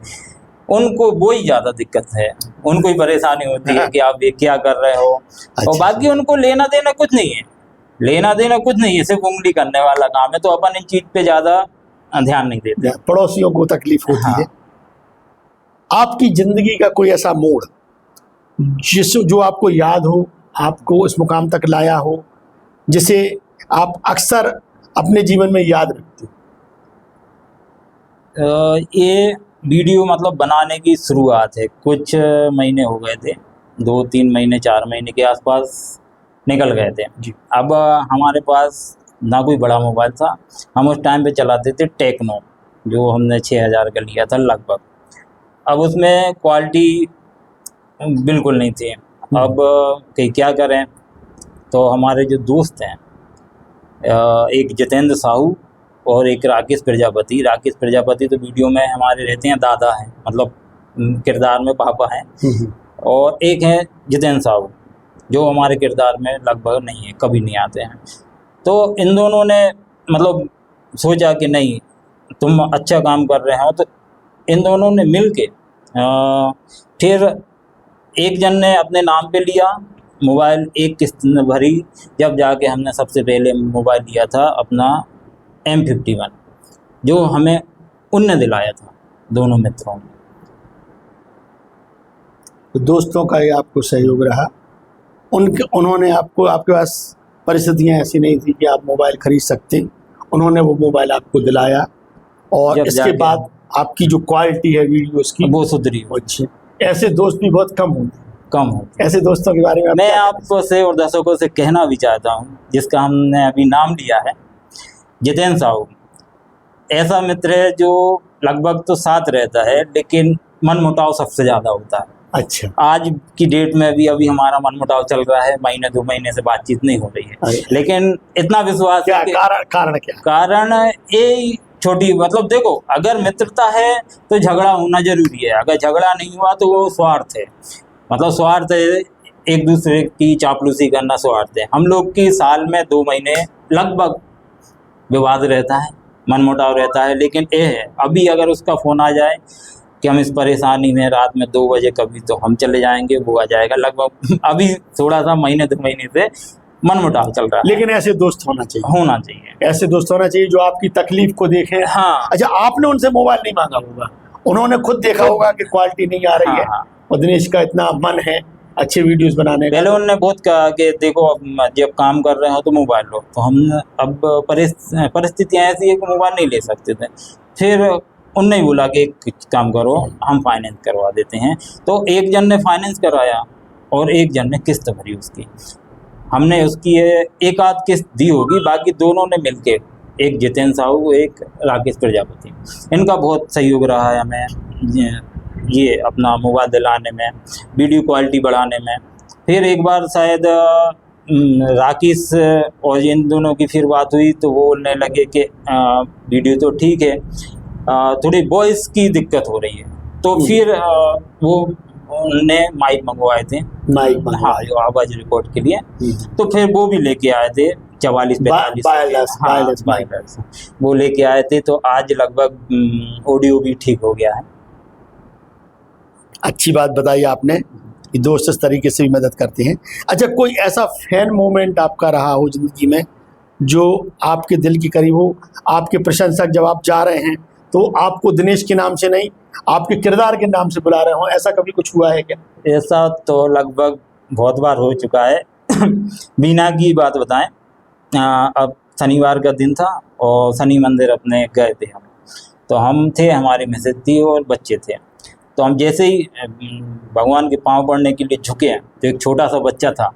उनको वो ही ज़्यादा दिक्कत है, उनको ही परेशानी होती है कि आप ये क्या कर रहे हो। अच्छा, और बाकी उनको लेना देना कुछ नहीं है, सिर्फ उंगली करने वाला काम है, तो अपन इन चीज पे ज़्यादा ध्यान नहीं देते। पड़ोसियों को तकलीफ होती है। आपकी जिंदगी का कोई ऐसा मोड़ जो आपको याद हो, आपको इस मुकाम तक लाया हो, जिसे आप अक्सर अपने जीवन में याद रखते हो? ये वीडियो मतलब बनाने की शुरुआत है, कुछ महीने हो गए थे, 2-3 महीने 4 महीने के आसपास निकल गए थे जी। अब हमारे पास ना कोई बड़ा मोबाइल था, हम उस टाइम पे चलाते थे टेक्नो, जो हमने 6000 का लिया था लगभग। अब उसमें क्वालिटी बिल्कुल नहीं थी। अब कहीं क्या करें, तो हमारे जो दोस्त हैं, एक जितेंद्र साहू और एक राकेश प्रजापति तो वीडियो में हमारे रहते हैं, दादा हैं, मतलब किरदार में पापा हैं, और एक है जितेंद्र साहू जो हमारे किरदार में लगभग नहीं है, कभी नहीं आते हैं। तो इन दोनों ने मतलब सोचा कि नहीं, तुम अच्छा काम कर रहे हो, तो इन दोनों ने मिल के फिर एक जन ने अपने नाम पे लिया मोबाइल, एक किस्त भरी, जब जाके हमने सबसे पहले मोबाइल लिया था अपना M51। जो हमें उनने दिलाया था, दोनों मित्रों ने। तो दोस्तों का ही आपको सहयोग रहा, उन्होंने आपको, आपके पास परिस्थितियां ऐसी नहीं थी कि आप मोबाइल खरीद सकते, उन्होंने वो मोबाइल आपको दिलाया, और इसके बाद आपकी जो क्वालिटी है वीडियोस की वो सुधरी। अच्छी। ऐसे दोस्त भी बहुत कम होते। ऐसे दोस्तों के बारे में मैं आपको से और दर्शकों से कहना भी चाहता हूँ, जिसका हमने अभी नाम लिया है, जितेंद्र साहू। ऐसा मित्र है जो लगभग तो साथ रहता है, लेकिन मनमुटाव सबसे ज़्यादा होता है। अच्छा। आज की डेट में भी अभी हमारा मनमुटाव चल रहा है, महीने 2 महीने से बातचीत नहीं हो रही है, लेकिन इतना विश्वास क्या है कि कारण क्या? कारण ये छोटी, मतलब देखो, अगर मित्रता है तो झगड़ा होना जरूरी है, अगर झगड़ा नहीं हुआ तो वो स्वार्थ है, मतलब स्वार्थ है, एक दूसरे की चापलूसी करना स्वार्थ है। हम लोग की साल में 2 महीने लगभग विवाद रहता है, मनमुटाव रहता है, लेकिन ये है अभी अगर उसका फ़ोन आ जाए कि हम इस परेशानी में रात में 2 बजे कभी, तो हम चले जाएंगे, वो आ जाएगा। लगभग अभी थोड़ा सा महीने 2 महीने से मनमुटाव चल रहा है, लेकिन ऐसे दोस्त होना चाहिए। ऐसे दोस्त होना चाहिए जो आपकी तकलीफ को देखें। हाँ। अच्छा, आपने उनसे मोबाइल नहीं मांगा होगा, उन्होंने खुद देखा होगा कि क्वालिटी नहीं आ रही है। हाँ। और दिनेश का इतना मन है अच्छे वीडियोस बनाने का। पहले उन्होंने बहुत कहा कि देखो, अब जब काम कर रहे हो तो मोबाइल लो, तो हम अब परिस्थितियाँ ऐसी है कि मोबाइल नहीं ले सकते थे। फिर उनने ही बोला कि एक काम करो, हम फाइनेंस करवा देते हैं। तो एक जन ने फाइनेंस कराया और एक जन ने किस्त भरी उसकी। हमने उसकी एक आध किस्त दी होगी, बाकी दोनों ने मिलके, एक जितेंद्र साहू, एक राकेश प्रजापति, इनका बहुत सहयोग रहा है हमें ये अपना मोबाइल दिलाने में, वीडियो क्वालिटी बढ़ाने में। फिर एक बार शायद राकेश और इन दोनों की फिर बात हुई, तो वो बोलने लगे कि वीडियो तो ठीक है, थोड़ी वॉइस की दिक्कत हो रही है। तो फिर वो उनने माइक मंगवाए थे, हाँ, जो आवाज़ रिकॉर्ड के लिए। तो फिर वो भी लेके आए थे 44-45 वायरलेस, वो लेके आए थे। तो आज लगभग ऑडियो भी ठीक हो गया है। अच्छी बात बताई आपने कि दोस्त इस तरीके से भी मदद करते हैं। अच्छा, कोई ऐसा फैन मोमेंट आपका रहा हो ज़िंदगी में जो आपके दिल के करीब हो, आपके प्रशंसक जब आप जा रहे हैं तो आपको दिनेश के नाम से नहीं, आपके किरदार के नाम से बुला रहे हो, ऐसा कभी कुछ हुआ है क्या? ऐसा तो लगभग बहुत बार हो चुका है। बीना की बात बताएं, अब शनिवार का दिन था और शनि मंदिर अपने गए थे हम। तो हम थे, हमारी मिसेज थी और बच्चे थे। तो हम जैसे ही भगवान के पाँव पड़ने के लिए झुके हैं, तो एक छोटा सा बच्चा था,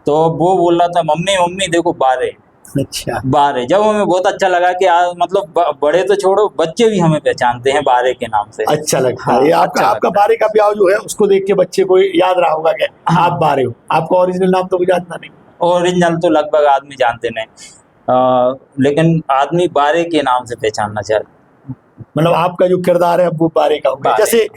तो वो बोल रहा था, मम्मी मम्मी देखो बारे। अच्छा, बारे। जब हमें बहुत अच्छा लगा कि मतलब बड़े तो छोड़ो, बच्चे भी हमें पहचानते हैं बारे के नाम से। अच्छा लगता है। हाँ, ये आपका बारे का ब्याह जो है उसको देख के बच्चे को याद रहा होगा कि आप बारे हो। आपका ओरिजिनल नाम तो जानता नहीं? ओरिजिनल तो लगभग आदमी जानते नहीं, लेकिन आदमी बारे के नाम से पहचानना चाहते। मतलब आपका जो किरदार है वो बारे का होगा। जैसे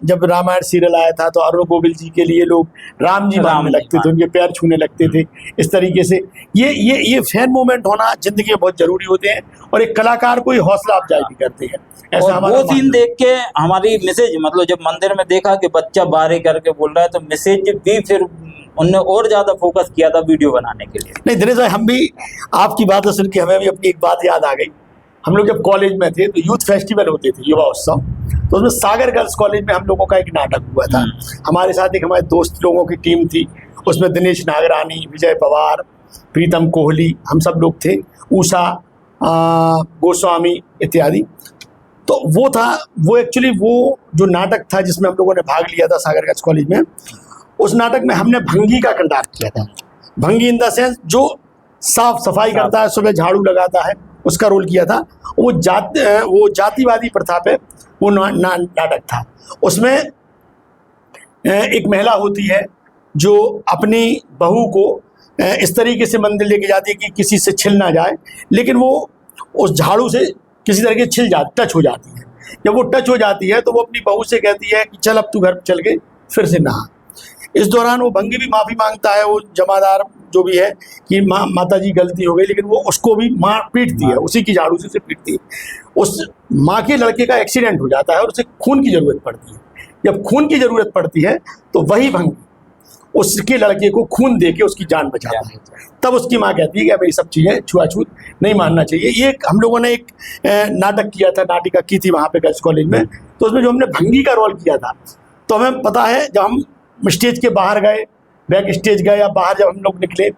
जब रामायण सीरियल आया था तो अरुण गोविल जी के लिए लोग राम जी मानने लगते थे, उनके पैर छूने लगते थे। इस तरीके से ये फैन मोमेंट होना जिंदगी में बहुत जरूरी होते हैं और एक कलाकार को हौसला अफजाई भी करते हैं। ऐसा वो सीन देख के हमारी मैसेज, मतलब जब मंदिर में देखा कि बच्चा बारे करके बोल रहा है, तो मैसेज भी फिर उनने और ज्यादा फोकस किया था वीडियो बनाने के लिए। नहीं दिनेश भाई, हम भी आपकी बातें सुन के हमें भी अपनी एक बात याद आ गई। हम लोग जब कॉलेज में थे तो यूथ फेस्टिवल होते थे, युवा उत्सव, तो उसमें सागर गर्ल्स कॉलेज में हम लोगों का एक नाटक हुआ था। हमारे साथ एक हमारे दोस्त लोगों की टीम थी, उसमें दिनेश नागरानी, विजय पवार, प्रीतम कोहली, हम सब लोग थे, उषा गोस्वामी इत्यादि। तो वो था, वो एक्चुअली वो जो नाटक था जिसमें हम लोगों ने भाग लिया था सागर गर्ल्स कॉलेज में, उस नाटक में हमने भंगी का किरदार किया था। भंगी इन द सेंस जो साफ सफाई करता है, सुबह झाड़ू लगाता है, उसका रोल किया था। वो जातिवादी प्रथा पे वो नाटक था। उसमें एक महिला होती है जो अपनी बहू को इस तरीके से मंदिर लेके जाती है कि किसी से छिल ना जाए, लेकिन वो उस झाड़ू से किसी तरीके से टच हो जाती है। जब वो टच हो जाती है तो वो अपनी बहू से कहती है कि चल अब तू घर चल के फिर से नहा। इस दौरान वो भंगी भी माफ़ी मांगता है, वो जमादार जो भी है कि माता जी गलती हो गई, लेकिन वो उसको भी मार पीटती है, उसी की झाड़ू से पीटती है। उस माँ के लड़के का एक्सीडेंट हो जाता है और उसे खून की ज़रूरत पड़ती है। जब खून की ज़रूरत पड़ती है तो वही भंगी उसके लड़के को खून दे के उसकी जान बचाता है। तब उसकी माँ कहती है कि अब ये सब चीज़ें छुआछूत नहीं मानना चाहिए। ये हम लोगों ने एक नाटक किया था, नाटिका की थी वहाँ पे गर्ल्स कॉलेज में, तो उसमें जो हमने भंगी का रोल किया था, तो हमें पता है जब हम स्टेज के बाहर गए, बैक स्टेज गए या बाहर जब हम लोग निकले,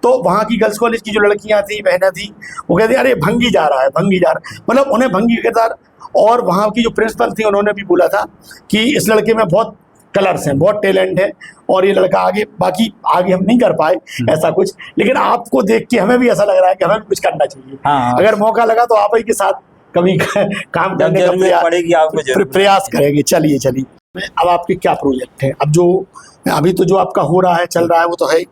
तो वहाँ की गर्ल्स कॉलेज की जो लड़कियाँ थी, बहनें थी, वो कहती अरे भंगी जा रहा है, भंगी जा रहा है, मतलब उन्हें भंगी के साथ। और वहाँ की जो प्रिंसिपल थी उन्होंने भी बोला था कि इस लड़के में बहुत कलर्स हैं, बहुत टैलेंट है, और ये लड़का आगे, बाकी आगे हम नहीं कर पाए ऐसा कुछ, लेकिन आपको देख के हमें भी ऐसा लग रहा है कि हमें भी कुछ करना चाहिए। हाँ। अगर मौका लगा तो आप ही के साथ कभी काम करने का प्रयास करेंगे। चलिए अब आपके क्या प्रोजेक्ट है? अब जो अभी तो जो आपका हो रहा है, चल रहा है, वो तो है,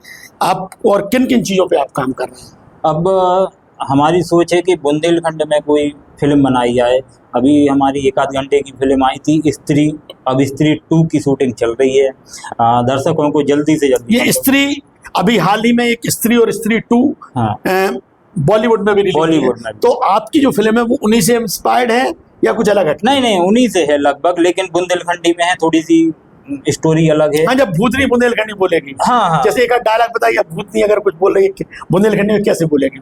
आप और किन किन चीज़ों पे आप काम कर रहे हैं? अब हमारी सोच है कि बुंदेलखंड में कोई फिल्म बनाई जाए। अभी हमारी 1 आध घंटे की फिल्म आई थी स्त्री, अब स्त्री 2 की शूटिंग चल रही है। दर्शकों को जल्दी से जल्दी, ये स्त्री अभी हाल ही में एक स्त्री और स्त्री 2 बॉलीवुड में भी रिलीज हुई है, तो आपकी जो फिल्म है वो उन्हीं से इंस्पायर्ड है या कुछ अलग है? नहीं, उन्हीं से है लगभग, लेकिन बुंदेलखंडी में है, थोड़ी सी स्टोरी अलग है। हाँ, जब भूतनी बुंदेलखंडी बोलेगी, हाँ, जैसे एक डायलॉग बताइए, भूतनी अगर कुछ बोल रही है बुंदेलखंडी में कैसे बोलेगी?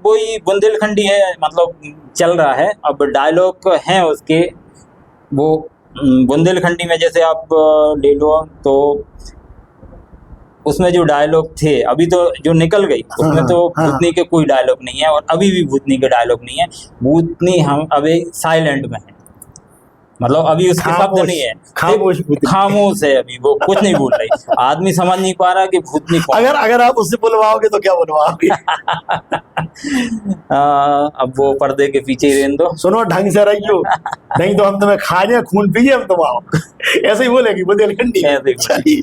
वही बुंदेलखंडी है, मतलब चल रहा है। अब डायलॉग हैं उसके, वो बुंदेलखंडी में जैसे आप ले लो तो उसमें जो डायलॉग थे, अभी तो जो निकल गई उसमें तो भूतनी के कोई डायलॉग नहीं है, और अभी भी भूतनी के डायलॉग नहीं है। भूतनी हम अभी साइलेंट में है, मतलब अभी उसके शब्द नहीं है, खामोश है, अभी वो कुछ नहीं बोल रही। आदमी समझ नहीं पा रहा कि भूतनी कौन। अगर आप उससे बुलवाओगे तो क्या बुलवाओगे? अब वो पर्दे के पीछे ही रहने दो। सुनो, ढंग से रहियो, नहीं तो हम तुम्हें खा जाए, खून पीजिए हम तुम आओ। ऐसे ही बोलेगी बुंदेलखंडी।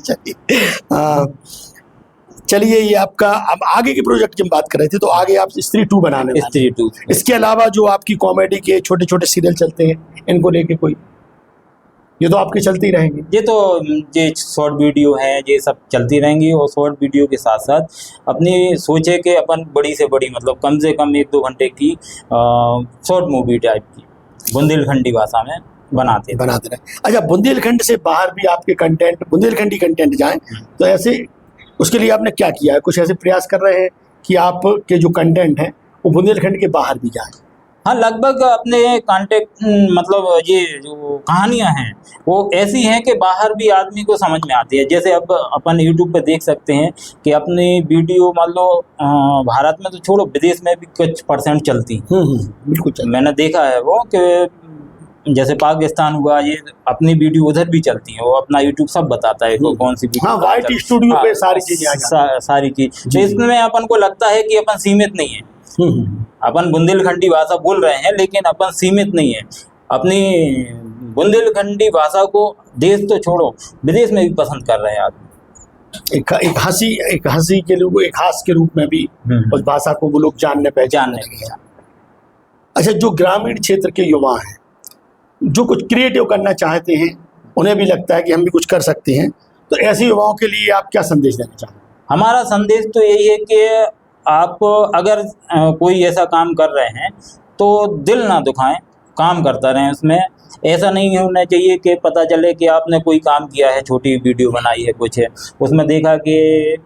चलिए ये आपका, अब आगे के प्रोजेक्ट की हम बात कर रहे थे, तो आगे आप स्त्री 2 बनाने वाले। स्त्री 2, इसके अलावा जो आपकी कॉमेडी के छोटे छोटे सीरियल चलते हैं, इनको लेके कोई, ये तो आपके चलते ही रहेंगे? ये शॉर्ट वीडियो हैं, ये सब चलती रहेंगी। और शॉर्ट वीडियो के साथ साथ अपनी सोचे कि अपन बड़ी से बड़ी, मतलब कम से कम 1-2 घंटे की शॉर्ट मूवी टाइप की बुंदेलखंडी भाषा में बनाते रहे। अच्छा, बुंदेलखंड से बाहर भी आपके कंटेंट, बुंदेलखंडी कंटेंट जाए, तो ऐसे उसके लिए आपने क्या किया है? कुछ ऐसे प्रयास कर रहे हैं कि आपके जो कंटेंट है वो बुंदेलखंड के बाहर भी जाए? हाँ, लगभग अपने कांटेक्ट, मतलब ये जो कहानियां हैं वो ऐसी हैं कि बाहर भी आदमी को समझ में आती है। जैसे अब अपन यूट्यूब पे देख सकते हैं कि अपनी वीडियो मान लो भारत में तो छोड़ो, विदेश में भी कुछ परसेंट चलती। बिल्कुल मैंने देखा है वो कि जैसे पाकिस्तान हुआ, ये अपनी वीडियो उधर भी चलती है, वो अपना यूट्यूब सब बताता है को कौन सी वीडियो। हाँ, वाइट स्टूडियो पे सारी चीजें सारी चीज। तो इसमें अपन को लगता है कि अपन सीमित नहीं है। अपन बुंदेलखंडी भाषा बोल रहे हैं, लेकिन अपन सीमित नहीं है। अपनी बुंदेलखंडी भाषा को देश तो छोड़ो, विदेश में भी पसंद कर रहे हैं आदमी। एक हंसी के रूप, एक हास्य के रूप में भी उस भाषा को वो लोग जानने पहचानने। अच्छा, जो ग्रामीण क्षेत्र के युवा हैं, जो कुछ क्रिएटिव करना चाहते हैं, उन्हें भी लगता है कि हम भी कुछ कर सकते हैं, तो ऐसे युवाओं के लिए आप क्या संदेश देना चाहते हैं? हमारा संदेश तो यही है कि आप अगर कोई ऐसा काम कर रहे हैं तो दिल ना दुखाएं, काम करता रहें उसमें। ऐसा नहीं होना चाहिए कि पता चले कि आपने कोई काम किया है, छोटी वीडियो बनाई है, कुछ है, उसमें देखा कि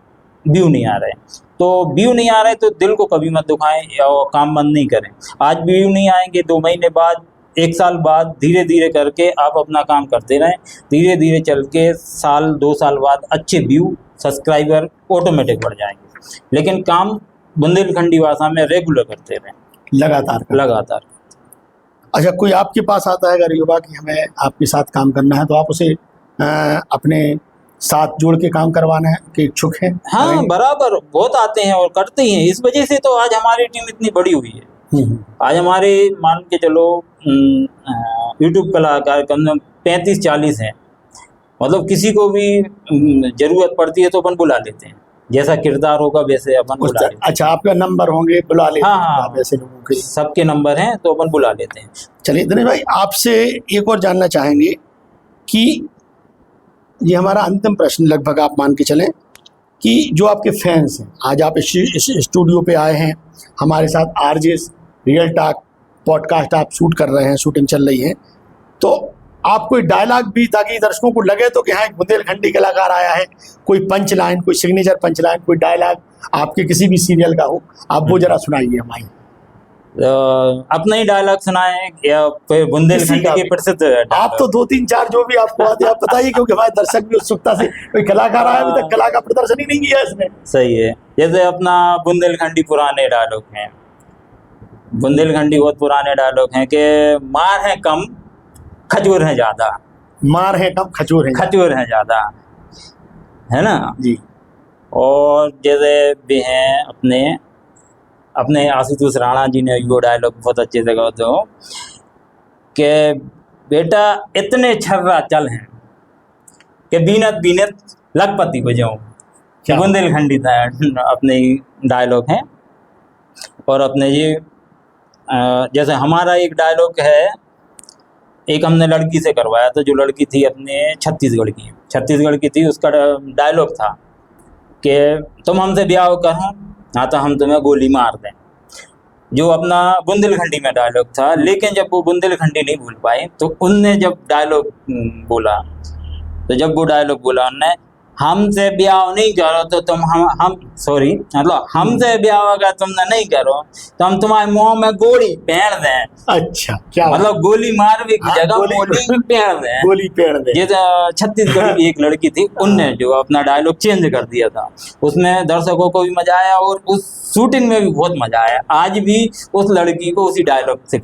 व्यू नहीं आ रहे, तो व्यू नहीं आ रहे तो दिल को कभी मत दुखाएं और काम बंद नहीं करें। आज व्यू नहीं आएंगे, 2 महीने बाद, 1 साल बाद, धीरे धीरे करके आप अपना काम करते रहें। धीरे धीरे चल के 1-2 साल बाद अच्छे व्यू, सब्सक्राइबर ऑटोमेटिक बढ़ जाएंगे। लेकिन काम बुंदेलखंडी भाषा में रेगुलर करते रहें, लगातार। अच्छा, कोई आपके पास आता है अगर युवा कि हमें आपके साथ काम करना है, तो आप उसे अपने साथ जोड़ के काम करवाना है कि इच्छुक हैं? हाँ, बराबर, बहुत आते हैं और करते ही हैं। इस वजह से तो आज हमारी टीम इतनी बड़ी हुई है। आज हमारे मान के चलो यूट्यूब कलाकार कम से कम 35-40 हैं। मतलब किसी को भी जरूरत पड़ती है तो अपन बुला लेते हैं, जैसा किरदार होगा वैसे अपन बुला लेते हैं। अच्छा, आपका नंबर होंगे, बुला लेते हैं? हाँ, वैसे लोगों के सबके नंबर हैं तो अपन बुला लेते हैं। चलिए दिनेश भाई, आपसे एक और जानना चाहेंगे कि ये हमारा अंतिम प्रश्न लगभग आप मान के चलें कि जो आपके फैंस हैं, आज आप इस स्टूडियो पे आए हैं, हमारे साथ आरजेस रियल टॉक पॉडकास्ट आप शूट कर रहे हैं, शूटिंग चल रही है, तो आप कोई डायलॉग भी, ताकि दर्शकों को लगे तो कि हाँ एक बुंदेलखंडी कलाकार आया है, कोई पंच लाइन, कोई सिग्नेचर पंच लाइन, कोई डायलॉग आपके किसी भी सीरियल का हो, आप वो जरा सुनाइए हमारी। अपना ही डायलॉग सुनाए या कोई बुंदेलखंडी के प्रसिद्ध? आप तो 2-3-4 जो भी आपको आते हैं आप बताइए, क्योंकि हमारे दर्शक भी उत्सुकता से, कोई कलाकार आया अभी तक कला का प्रदर्शन ही नहीं किया इसने। सही है। जैसे अपना बुंदेलखंडी पुराने डायलॉग हैं, बुंदेलखंडी बहुत पुराने डायलॉग हैं कि मार है कम खजूर है ज्यादा। मार है कम खजूर है ज्यादा, है ना जी। और जैसे भी हैं अपने आशुतोष राणा जी ने वो डायलॉग बहुत अच्छे से गाते हो कि बेटा इतने छर्रा चल हैं कि बीनत बीनत लखपति को जाऊँ। बुंदेलखंडी था अपने डायलॉग हैं। और अपने ये जैसे हमारा एक डायलॉग है, एक हमने लड़की से करवाया था, जो लड़की थी अपने छत्तीसगढ़ की थी। उसका डायलॉग था कि तुम हमसे ब्याह करो हाँ तो हम तुम्हें गोली मार दें, जो अपना बुंदेलखंडी में डायलॉग था। लेकिन जब वो बुंदेलखंडी नहीं भूल पाए तो उनने जब डायलॉग बोला, उनने हमसे ब्याह नहीं करो तो तुम मतलब हमसे ब्याह अगर तुमने नहीं करो तो हम तुम्हारे मुंह में गोली पेड़ दें। अच्छा, क्या मतलब गोली मारने की जगह गोली पेड़ दें। ये छत्तीसगढ़ की एक लड़की थी, उनने जो अपना डायलॉग चेंज कर दिया था, उसमें दर्शकों को भी मजा आया और उस शूटिंग में भी बहुत मजा आया। आज भी उस लड़की को उसी डायलॉग से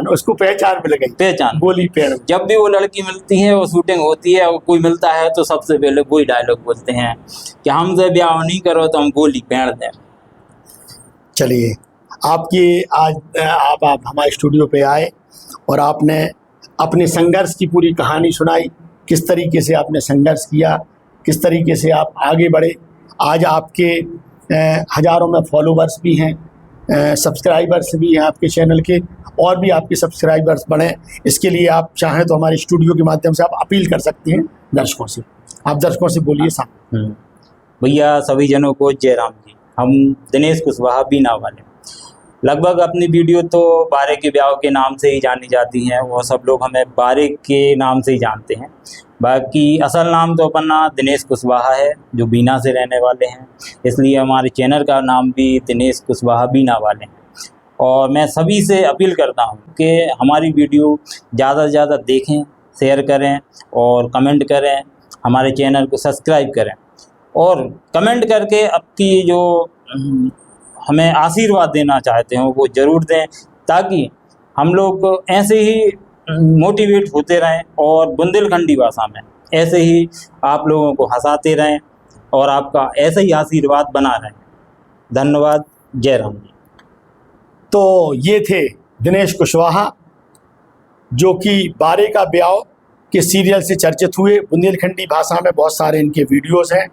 उसको पहचान मिल गई, गोली पेड़। जब भी वो लड़की मिलती है, वो शूटिंग होती है, कोई मिलता है तो सबसे पहले वही डायलॉग बोलते हैं कि हमसे ब्याह नहीं करो तो हम गोली पेड़ दें। चलिए, आपकी आज आप हमारे स्टूडियो पे आए और आपने अपने संघर्ष की पूरी कहानी सुनाई, किस तरीके से आपने संघर्ष किया, किस तरीके से आप आगे बढ़े। आज आपके हज़ारों में फॉलोवर्स भी हैं, सब्सक्राइबर्स भी हैं आपके चैनल के, और भी आपके सब्सक्राइबर्स बढ़ें, इसके लिए आप चाहें तो हमारे स्टूडियो के माध्यम से आप अपील कर सकते हैं दर्शकों से। आप दर्शकों से बोलिए साहब। भैया सभी जनों को जय राम जी। हम दिनेश कुशवाहा बीना वाले, लगभग अपनी वीडियो तो बारे के ब्याह के नाम से ही जानी जाती हैं, वो सब लोग हमें बारे के नाम से ही जानते हैं। बाकी असल नाम तो अपना दिनेश कुशवाहा है, जो बीना से रहने वाले हैं, इसलिए हमारे चैनल का नाम भी दिनेश कुशवाहा बीना वाले हैं। और मैं सभी से अपील करता हूं कि हमारी वीडियो ज़्यादा से ज़्यादा देखें, शेयर करें और कमेंट करें, हमारे चैनल को सब्सक्राइब करें और कमेंट करके आपकी जो हमें आशीर्वाद देना चाहते हो वो ज़रूर दें, ताकि हम लोग ऐसे ही मोटिवेट होते रहें और बुंदेलखंडी भाषा में ऐसे ही आप लोगों को हंसाते रहें और आपका ऐसे ही आशीर्वाद बना रहे। धन्यवाद, जय राम जी। तो ये थे दिनेश कुशवाहा, जो कि बारे का ब्याह के सीरियल से चर्चित हुए। बुंदेलखंडी भाषा में बहुत सारे इनके वीडियोस हैं।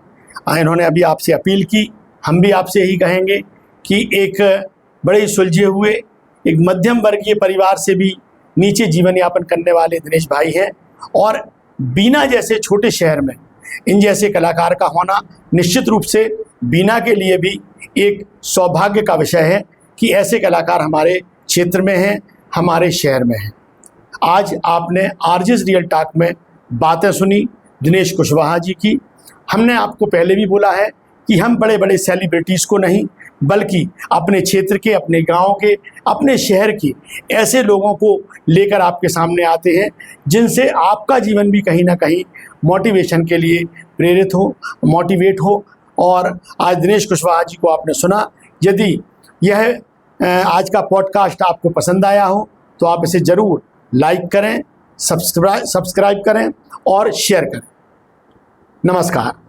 इन्होंने अभी आपसे अपील की, हम भी आपसे यही कहेंगे कि एक बड़े सुलझे हुए एक मध्यम वर्गीय परिवार से भी नीचे जीवन यापन करने वाले दिनेश भाई हैं, और बीना जैसे छोटे शहर में इन जैसे कलाकार का होना निश्चित रूप से बीना के लिए भी एक सौभाग्य का विषय है कि ऐसे कलाकार हमारे क्षेत्र में हैं, हमारे शहर में हैं। आज आपने आरजेस रियल टॉक में बातें सुनी दिनेश कुशवाहा जी की। हमने आपको पहले भी बोला है कि हम बड़े बड़े सेलिब्रिटीज़ को नहीं, बल्कि अपने क्षेत्र के, अपने गांव के, अपने शहर के ऐसे लोगों को लेकर आपके सामने आते हैं जिनसे आपका जीवन भी कहीं ना कहीं मोटिवेशन के लिए प्रेरित हो, मोटिवेट हो। और आज दिनेश कुशवाहा जी को आपने सुना। यदि यह आज का पॉडकास्ट आपको पसंद आया हो तो आप इसे ज़रूर लाइक करें, सब्सक्राइब करें और शेयर करें। नमस्कार।